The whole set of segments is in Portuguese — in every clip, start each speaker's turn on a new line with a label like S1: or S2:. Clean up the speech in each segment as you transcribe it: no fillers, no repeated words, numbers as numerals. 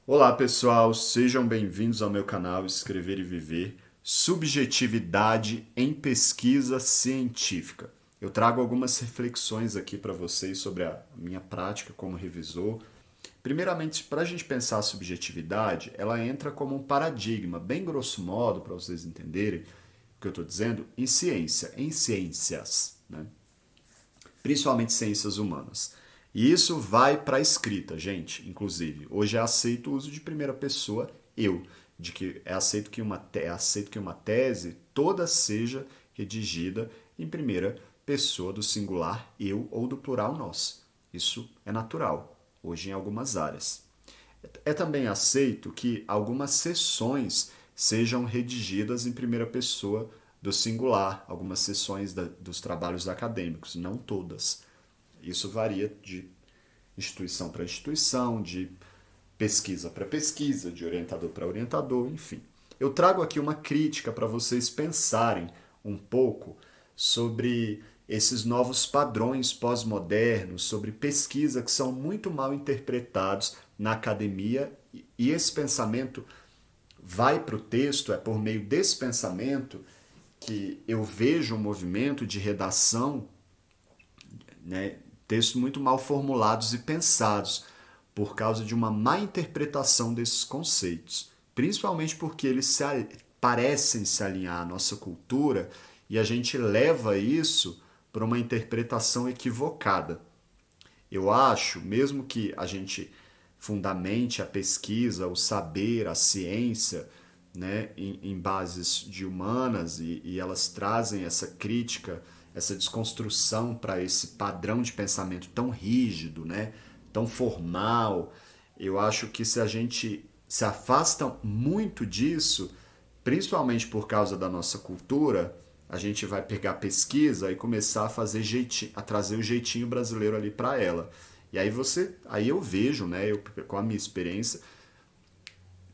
S1: Olá pessoal, sejam bem-vindos ao meu canal Escrever e Viver, Subjetividade em Pesquisa Científica. Eu trago algumas reflexões aqui para vocês sobre a minha prática como revisor. Primeiramente, para a gente pensar a subjetividade, ela entra como um paradigma, bem grosso modo, para vocês entenderem o que eu estou dizendo, em ciência, em ciências, né? Principalmente ciências humanas. E isso vai para a escrita, gente, inclusive. Hoje é aceito o uso de primeira pessoa, eu, de que é aceito que uma tese toda seja redigida em primeira pessoa do singular eu ou do plural nós. Isso é natural, hoje em algumas áreas. É também aceito que algumas seções sejam redigidas em primeira pessoa do singular, algumas seções dos trabalhos acadêmicos, não todas. Isso varia de instituição para instituição, de pesquisa para pesquisa, de orientador para orientador, enfim. Eu trago aqui uma crítica para vocês pensarem um pouco sobre esses novos padrões pós-modernos, sobre pesquisa que são muito mal interpretados na academia, e esse pensamento vai para o texto, é por meio desse pensamento que eu vejo um movimento de redação, né, textos muito mal formulados e pensados por causa de uma má interpretação desses conceitos, principalmente porque eles parecem se alinhar à nossa cultura e a gente leva isso para uma interpretação equivocada. Eu acho, mesmo que a gente fundamente a pesquisa, o saber, a ciência, né, em bases de humanas e elas trazem essa crítica, essa desconstrução para esse padrão de pensamento tão rígido, né, tão formal. Eu acho que se a gente se afasta muito disso, principalmente por causa da nossa cultura, a gente vai pegar pesquisa e começar a fazer jeitinho, a trazer o jeitinho brasileiro ali para ela. E aí eu vejo, né, com a minha experiência,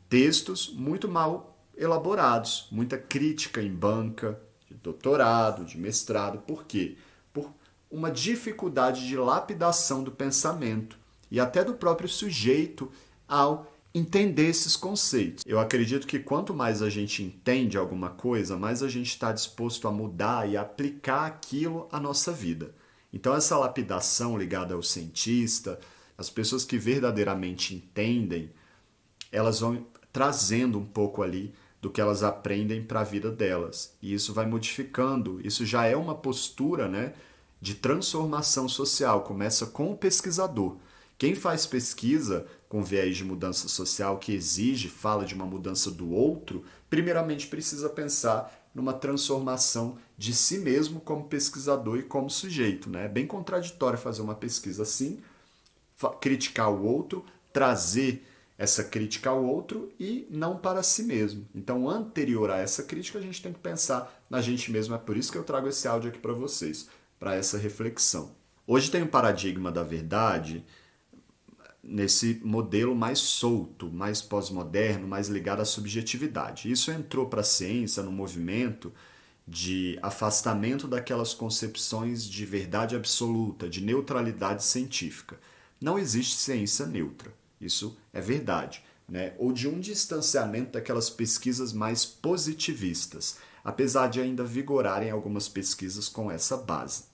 S1: textos muito mal elaborados, muita crítica em banca, de doutorado, de mestrado. Por quê? Por uma dificuldade de lapidação do pensamento e até do próprio sujeito ao entender esses conceitos. Eu acredito que quanto mais a gente entende alguma coisa, mais a gente está disposto a mudar e aplicar aquilo à nossa vida. Então essa lapidação ligada ao cientista, as pessoas que verdadeiramente entendem, elas vão trazendo um pouco ali do que elas aprendem para a vida delas. E isso vai modificando, isso já é uma postura, né, de transformação social, começa com o pesquisador. Quem faz pesquisa com viés de mudança social que exige, fala de uma mudança do outro, primeiramente precisa pensar numa transformação de si mesmo como pesquisador e como sujeito, né? É bem contraditório fazer uma pesquisa assim, criticar o outro, trazer essa crítica ao outro e não para si mesmo. Então, anterior a essa crítica, a gente tem que pensar na gente mesmo. É por isso que eu trago esse áudio aqui para vocês, para essa reflexão. Hoje tem um paradigma da verdade nesse modelo mais solto, mais pós-moderno, mais ligado à subjetividade. Isso entrou para a ciência no movimento de afastamento daquelas concepções de verdade absoluta, de neutralidade científica. Não existe ciência neutra, isso é verdade, né? Ou de um distanciamento daquelas pesquisas mais positivistas, apesar de ainda vigorarem algumas pesquisas com essa base.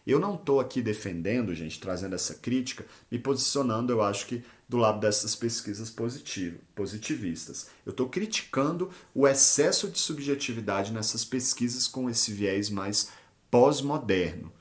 S1: Eu não estou aqui defendendo, gente, trazendo essa crítica, me posicionando, eu acho que, do lado dessas pesquisas positivistas. Eu estou criticando o excesso de subjetividade nessas pesquisas com esse viés mais pós-moderno.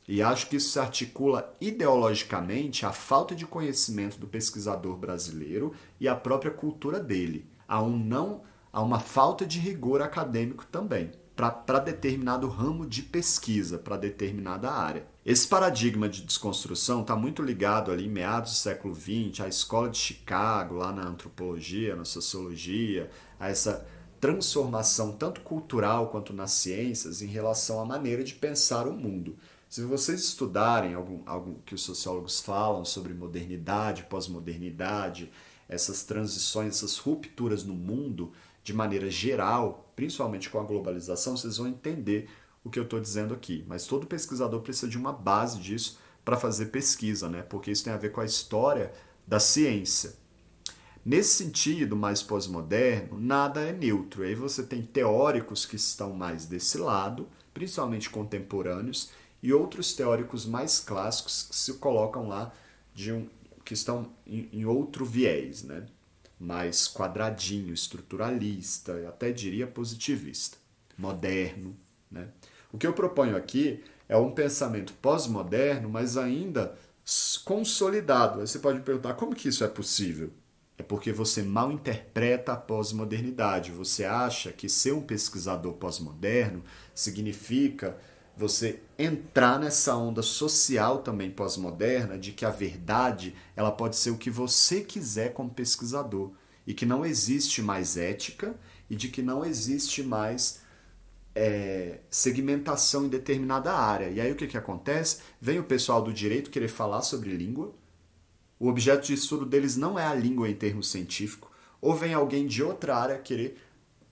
S1: E acho que isso se articula ideologicamente à falta de conhecimento do pesquisador brasileiro e à própria cultura dele. Há uma falta de rigor acadêmico também para determinado ramo de pesquisa, para determinada área. Esse paradigma de desconstrução está muito ligado ali em meados do século XX, à escola de Chicago, lá na antropologia, na sociologia, a essa transformação tanto cultural quanto nas ciências em relação à maneira de pensar o mundo. Se vocês estudarem algo que os sociólogos falam sobre modernidade, pós-modernidade, essas transições, essas rupturas no mundo, de maneira geral, principalmente com a globalização, vocês vão entender o que eu estou dizendo aqui. Mas todo pesquisador precisa de uma base disso para fazer pesquisa, né? Porque isso tem a ver com a história da ciência. Nesse sentido, mais pós-moderno, nada é neutro. Aí você tem teóricos que estão mais desse lado, principalmente contemporâneos, e outros teóricos mais clássicos que se colocam lá que estão em outro viés, né? Mais quadradinho, estruturalista, até diria positivista, moderno, né? O que eu proponho aqui é um pensamento pós-moderno, mas ainda consolidado. Aí você pode me perguntar, como que isso é possível? É porque você mal interpreta a pós-modernidade. Você acha que ser um pesquisador pós-moderno significa você entrar nessa onda social também pós-moderna de que a verdade ela pode ser o que você quiser como pesquisador e que não existe mais ética e de que não existe mais segmentação em determinada área. E aí o que acontece? Vem o pessoal do direito querer falar sobre língua, o objeto de estudo deles não é a língua em termos científicos, ou vem alguém de outra área querer,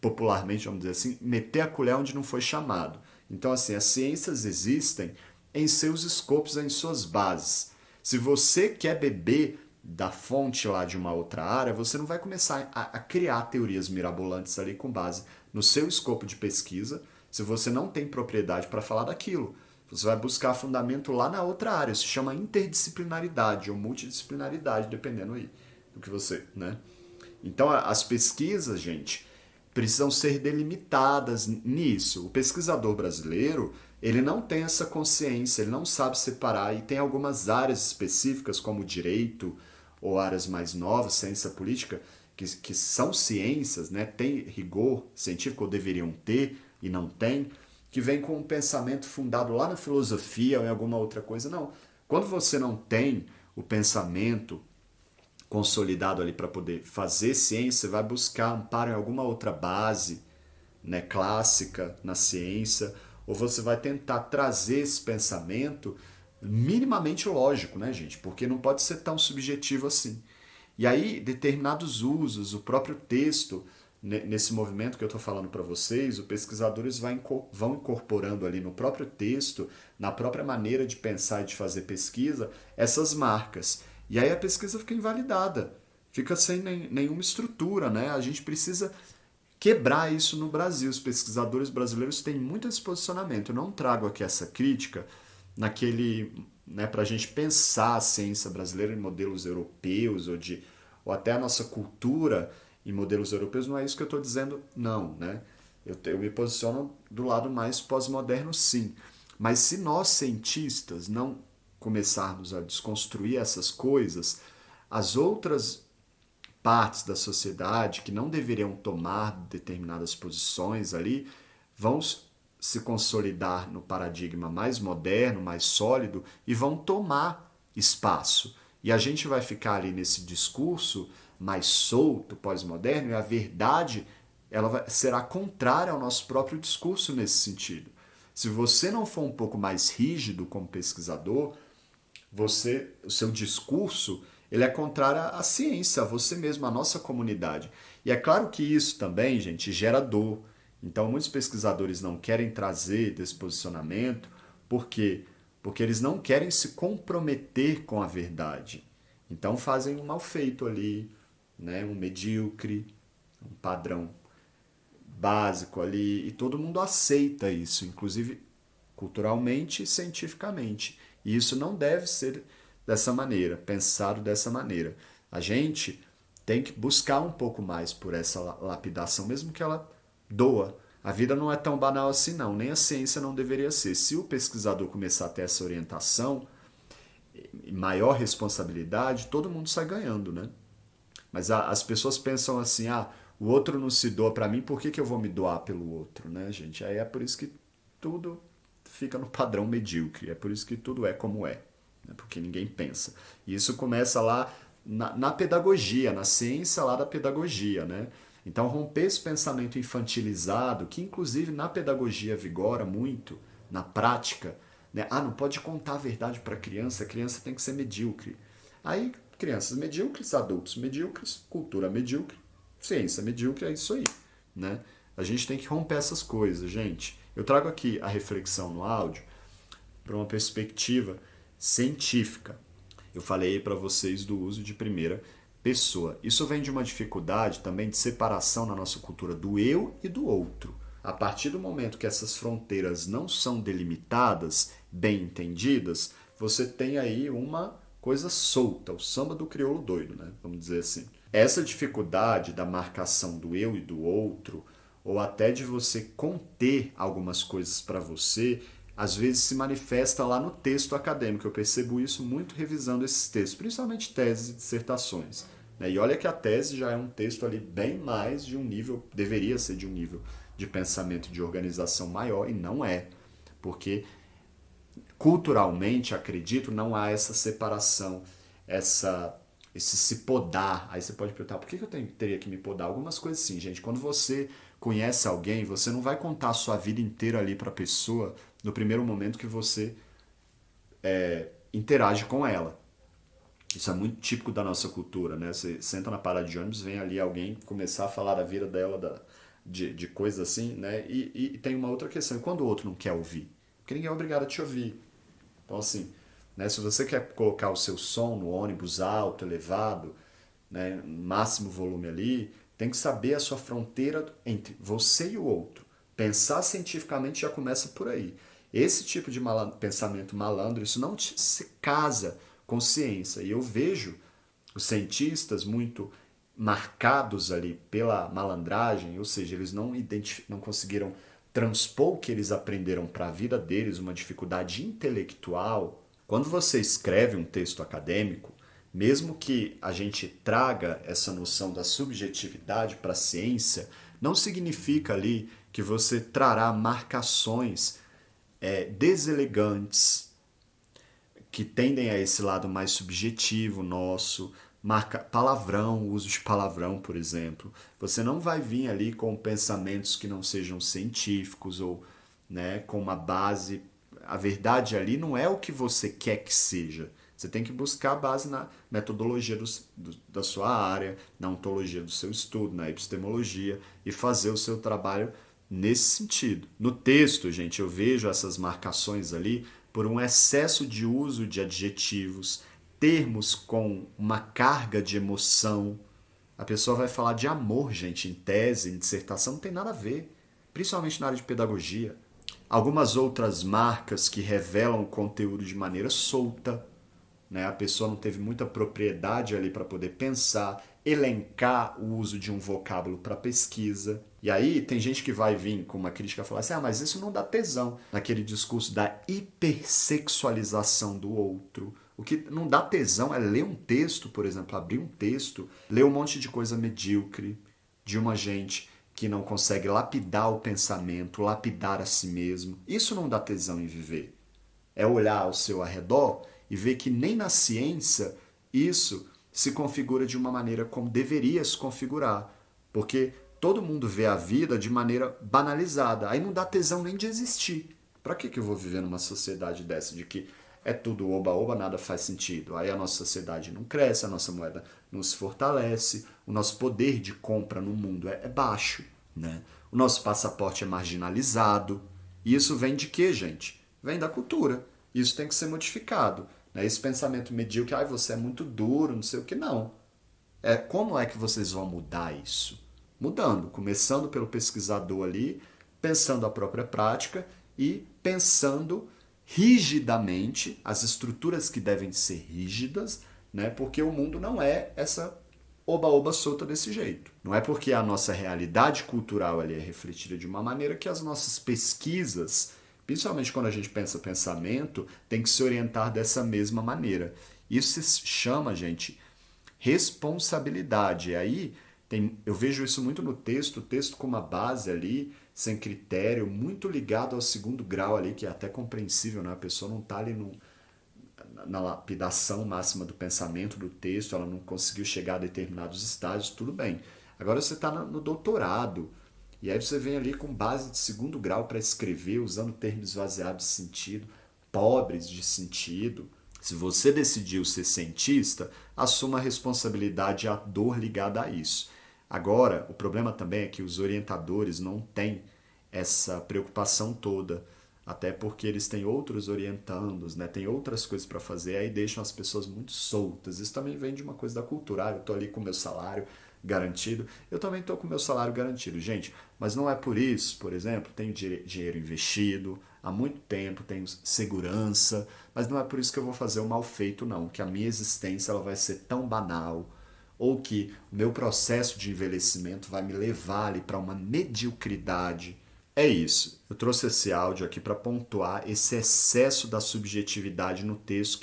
S1: popularmente, vamos dizer assim, meter a colher onde não foi chamado. Então, assim, as ciências existem em seus escopos, em suas bases. Se você quer beber da fonte lá de uma outra área, você não vai começar a criar teorias mirabolantes ali com base no seu escopo de pesquisa, se você não tem propriedade para falar daquilo. Você vai buscar fundamento lá na outra área. Isso se chama interdisciplinaridade ou multidisciplinaridade, dependendo aí do que você, né? Então, as pesquisas, gente, precisam ser delimitadas nisso. O pesquisador brasileiro, ele não tem essa consciência, ele não sabe separar e tem algumas áreas específicas, como direito ou áreas mais novas, ciência política, que são ciências, né? Tem rigor científico, ou deveriam ter, e não tem, que vem com um pensamento fundado lá na filosofia ou em alguma outra coisa. Não. Quando você não tem o pensamento consolidado ali para poder fazer ciência, você vai buscar amparo em alguma outra base, né, clássica na ciência, ou você vai tentar trazer esse pensamento minimamente lógico, né, gente? Porque não pode ser tão subjetivo assim. E aí, determinados usos, o próprio texto, nesse movimento que eu estou falando para vocês, os pesquisadores vão incorporando ali no próprio texto, na própria maneira de pensar e de fazer pesquisa, essas marcas. E aí a pesquisa fica invalidada, fica sem nenhuma estrutura, né? A gente precisa quebrar isso no Brasil. Os pesquisadores brasileiros têm muito esse posicionamento. Eu não trago aqui essa crítica né, para a gente pensar a ciência brasileira em modelos europeus ou até a nossa cultura em modelos europeus, não é isso que eu estou dizendo, não, né? Eu me posiciono do lado mais pós-moderno, sim. Mas se nós, cientistas, não começarmos a desconstruir essas coisas, as outras partes da sociedade que não deveriam tomar determinadas posições ali vão se consolidar no paradigma mais moderno, mais sólido e vão tomar espaço. E a gente vai ficar ali nesse discurso mais solto, pós-moderno, e a verdade será contrária ao nosso próprio discurso nesse sentido. Se você não for um pouco mais rígido como pesquisador, o seu discurso ele é contrário à ciência, a você mesmo, à nossa comunidade. E é claro que isso também, gente, gera dor. Então, muitos pesquisadores não querem trazer desse posicionamento, por quê? Porque eles não querem se comprometer com a verdade. Então, fazem um mal feito ali, né? Um medíocre, um padrão básico ali, e todo mundo aceita isso, inclusive culturalmente e cientificamente. E isso não deve ser dessa maneira, pensado dessa maneira. A gente tem que buscar um pouco mais por essa lapidação, mesmo que ela doa. A vida não é tão banal assim não, nem a ciência não deveria ser. Se o pesquisador começar a ter essa orientação, maior responsabilidade, todo mundo sai ganhando, né? Mas as pessoas pensam assim, o outro não se doa para mim, por que eu vou me doar pelo outro, né, gente? Aí é por isso que tudo fica no padrão medíocre, é por isso que tudo é como é, né? Porque ninguém pensa. E isso começa lá na pedagogia, na ciência lá da pedagogia, né? Então romper esse pensamento infantilizado, que inclusive na pedagogia vigora muito, na prática, né? Não pode contar a verdade para a criança tem que ser medíocre. Aí crianças medíocres, adultos medíocres, cultura medíocre, ciência medíocre, é isso aí, né? A gente tem que romper essas coisas, gente. Eu trago aqui a reflexão no áudio para uma perspectiva científica. Eu falei para vocês do uso de primeira pessoa. Isso vem de uma dificuldade também de separação na nossa cultura do eu e do outro. A partir do momento que essas fronteiras não são delimitadas, bem entendidas, você tem aí uma coisa solta, o samba do crioulo doido, né? Vamos dizer assim. Essa dificuldade da marcação do eu e do outro, ou até de você conter algumas coisas para você, às vezes se manifesta lá no texto acadêmico. Eu percebo isso muito revisando esses textos, principalmente teses e dissertações. E olha que a tese já é um texto ali bem mais de um nível, deveria ser de um nível de pensamento de organização maior, e não é. Porque culturalmente, acredito, não há essa separação, esse se podar. Aí você pode perguntar, por que eu teria que me podar? Algumas coisas assim, gente. Quando você conhece alguém, você não vai contar a sua vida inteira ali para a pessoa no primeiro momento que você interage com ela. Isso é muito típico da nossa cultura, né? Você senta na parada de ônibus, vem ali alguém começar a falar da vida dela, de coisas assim, né? E tem uma outra questão, e quando o outro não quer ouvir? Porque ninguém é obrigado a te ouvir. Então, assim, né, se você quer colocar o seu som no ônibus alto, elevado, né, máximo volume ali, tem que saber a sua fronteira entre você e o outro. Pensar cientificamente já começa por aí. Esse tipo de pensamento malandro, isso não se casa com ciência. E eu vejo os cientistas muito marcados ali pela malandragem, ou seja, eles não conseguiram transpor o que eles aprenderam para a vida deles, uma dificuldade intelectual. Quando você escreve um texto acadêmico, mesmo que a gente traga essa noção da subjetividade para a ciência, não significa ali que você trará marcações deselegantes, que tendem a esse lado mais subjetivo nosso, palavrão, uso de palavrão, por exemplo. Você não vai vir ali com pensamentos que não sejam científicos ou, né, com uma base. A verdade ali não é o que você quer que seja. Você tem que buscar a base na metodologia da sua área, na ontologia do seu estudo, na epistemologia, e fazer o seu trabalho nesse sentido. No texto, gente, eu vejo essas marcações ali por um excesso de uso de adjetivos, termos com uma carga de emoção. A pessoa vai falar de amor, gente, em tese, em dissertação, não tem nada a ver, principalmente na área de pedagogia. Algumas outras marcas que revelam o conteúdo de maneira solta, né? A pessoa não teve muita propriedade ali para poder pensar, elencar o uso de um vocábulo para pesquisa. E aí tem gente que vai vir com uma crítica e falar assim, mas isso não dá tesão, naquele discurso da hipersexualização do outro. O que não dá tesão é ler um texto, por exemplo, abrir um texto, ler um monte de coisa medíocre de uma gente que não consegue lapidar o pensamento, lapidar a si mesmo. Isso não dá tesão em viver. É olhar ao seu arredor e ver que nem na ciência isso se configura de uma maneira como deveria se configurar. Porque todo mundo vê a vida de maneira banalizada. Aí não dá tesão nem de existir. Para que eu vou viver numa sociedade dessa de que é tudo oba-oba, nada faz sentido? Aí a nossa sociedade não cresce, a nossa moeda não se fortalece, o nosso poder de compra no mundo é baixo, né? O nosso passaporte é marginalizado. E isso vem de quê, gente? Vem da cultura. Isso tem que ser modificado. Esse pensamento medíocre, você é muito duro, não sei o que, não. Como é que vocês vão mudar isso? Mudando, começando pelo pesquisador ali, pensando a própria prática e pensando rigidamente as estruturas que devem ser rígidas, né? Porque o mundo não é essa oba-oba solta desse jeito. Não é porque a nossa realidade cultural ali é refletida de uma maneira que as nossas pesquisas, principalmente quando a gente pensa pensamento, tem que se orientar dessa mesma maneira. Isso se chama, gente, responsabilidade. E aí eu vejo isso muito no texto, o texto com uma base ali, sem critério, muito ligado ao segundo grau ali, que é até compreensível, né? A pessoa não está ali na lapidação máxima do pensamento do texto, ela não conseguiu chegar a determinados estágios, tudo bem. Agora você está no doutorado, e aí você vem ali com base de segundo grau para escrever, usando termos esvaziados de sentido, pobres de sentido. Se você decidiu ser cientista, assuma a responsabilidade e a dor ligada a isso. Agora, o problema também é que os orientadores não têm essa preocupação toda. Até porque eles têm outros orientandos, né? Tem outras coisas para fazer, aí deixam as pessoas muito soltas. Isso também vem de uma coisa da cultura. Eu estou ali com o meu salário garantido, eu também estou com o meu salário garantido. Gente, mas não é por isso, por exemplo, tenho dinheiro investido há muito tempo, tenho segurança, mas não é por isso que eu vou fazer o mal feito, não. Que a minha existência ela vai ser tão banal, ou que o meu processo de envelhecimento vai me levar ali para uma mediocridade. É isso. Eu trouxe esse áudio aqui para pontuar esse excesso da subjetividade no texto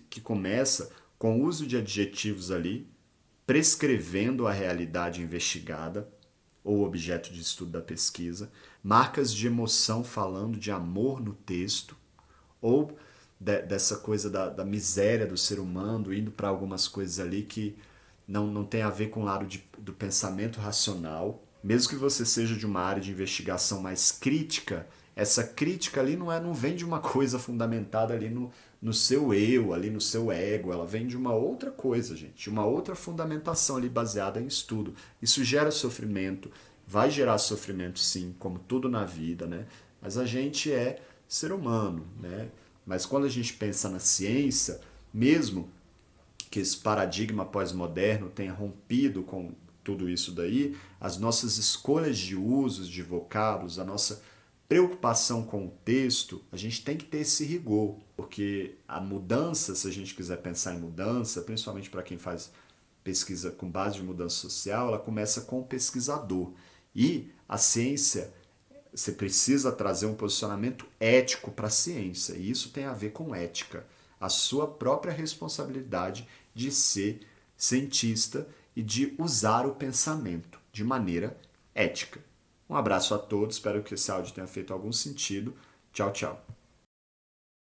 S1: que começa com o uso de adjetivos ali, prescrevendo a realidade investigada ou objeto de estudo da pesquisa, marcas de emoção falando de amor no texto, ou dessa coisa da miséria do ser humano, indo para algumas coisas ali que não tem a ver com o lado do pensamento racional. Mesmo que você seja de uma área de investigação mais crítica, essa crítica ali não vem de uma coisa fundamentada ali no seu eu, ali no seu ego, ela vem de uma outra coisa, gente, de uma outra fundamentação ali baseada em estudo. Isso gera sofrimento, vai gerar sofrimento sim, como tudo na vida, né? Mas a gente é ser humano, né? Mas quando a gente pensa na ciência, mesmo que esse paradigma pós-moderno tenha rompido com tudo isso daí, as nossas escolhas de usos de vocábulos, a nossa preocupação com o texto, a gente tem que ter esse rigor, porque a mudança, se a gente quiser pensar em mudança, principalmente para quem faz pesquisa com base de mudança social, ela começa com o pesquisador. E a ciência, você precisa trazer um posicionamento ético para a ciência, e isso tem a ver com ética, a sua própria responsabilidade de ser cientista e de usar o pensamento de maneira ética. Um abraço a todos, espero que esse áudio tenha feito algum sentido. Tchau, tchau.